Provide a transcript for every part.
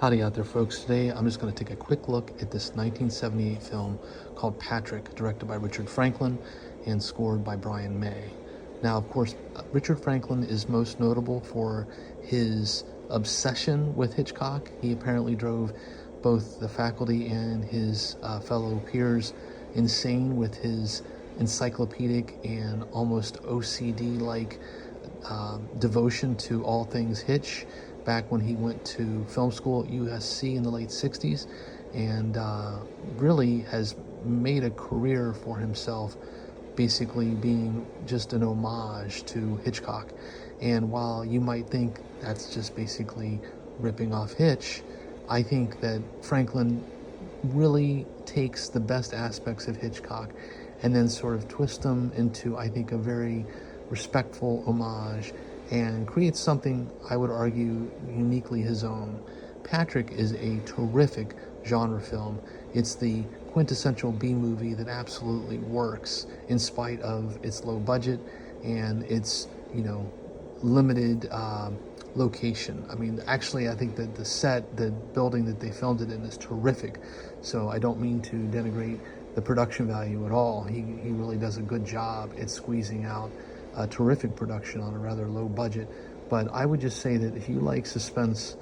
Howdy out there, folks. Today I'm just going to take a quick look at this 1978 film called Patrick, directed by Richard Franklin and scored by Brian May. Now, of course, Richard Franklin is most notable for his obsession with Hitchcock. He apparently drove both the faculty and his fellow peers insane with his encyclopedic and almost OCD-like devotion to all things Hitch back when he went to film school at USC in the late 60s, and really has made a career for himself basically being just an homage to Hitchcock. And while you might think that's just basically ripping off Hitch, I think that Franklin really takes the best aspects of Hitchcock and then sort of twists them into, I think, a very respectful homage and creates something, I would argue, uniquely his own. Patrick is a terrific genre film. It's the quintessential B-movie that absolutely works in spite of its low budget and its, limited location. I mean, actually, I think that the building that they filmed it in is terrific. So I don't mean to denigrate the production value at all. He really does a good job at squeezing out a terrific production on a rather low budget. But I would just say that if you like suspense,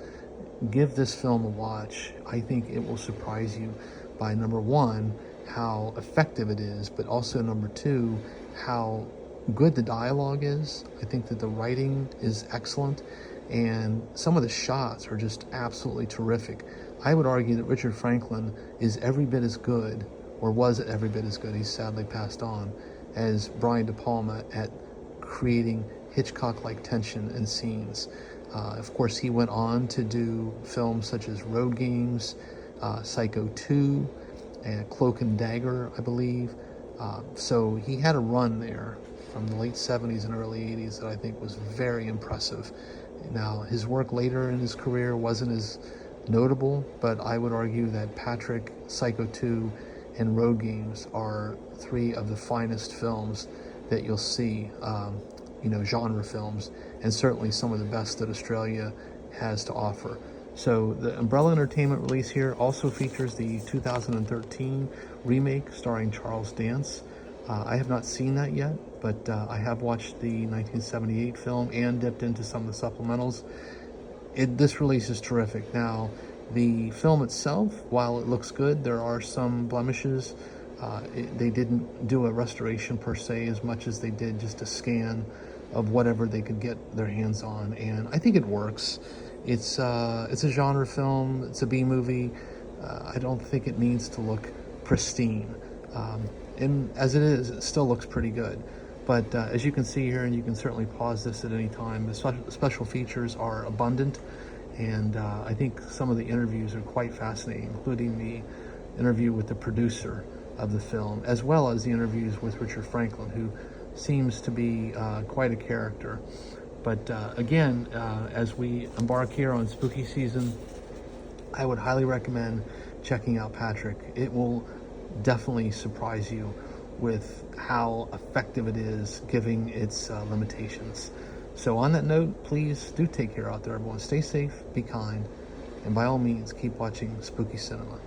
give this film a watch. I think it will surprise you by, number one, how effective it is, but also, number two, how good the dialogue is. I think that the writing is excellent, and some of the shots are just absolutely terrific. I would argue that Richard Franklin is every bit as good, or was every bit as good, he's sadly passed on, as Brian De Palma at creating Hitchcock-like tension and scenes. Of course, he went on to do films such as Road Games, Psycho 2, and Cloak and Dagger, I believe. So he had a run there from the late 70s and early 80s that I think was very impressive. Now, his work later in his career wasn't as notable, but I would argue that Patrick, Psycho 2, and Road Games are three of the finest films that you'll see, genre films, and certainly some of the best that Australia has to offer. So the Umbrella Entertainment release here also features the 2013 remake starring Charles Dance. I have not seen that yet, but I have watched the 1978 film and dipped into some of the supplementals. This release is terrific. Now, the film itself, while it looks good, there are some blemishes. They didn't do a restoration per se as much as they did just a scan of whatever they could get their hands on, and I think it works. It's a genre film. It's a B-movie. I don't think it needs to look pristine, and as it is, it still looks pretty good. But as you can see here, and you can certainly pause this at any time, the special features are abundant, and I think some of the interviews are quite fascinating, including the interview with the producer of the film, as well as the interviews with Richard Franklin, who seems to be quite a character. But again, as we embark here on spooky season, I would highly recommend checking out Patrick. It will definitely surprise you with how effective it is, given its limitations. So on that note, please do take care out there, everyone. Stay safe, be kind, and by all means, keep watching spooky cinema.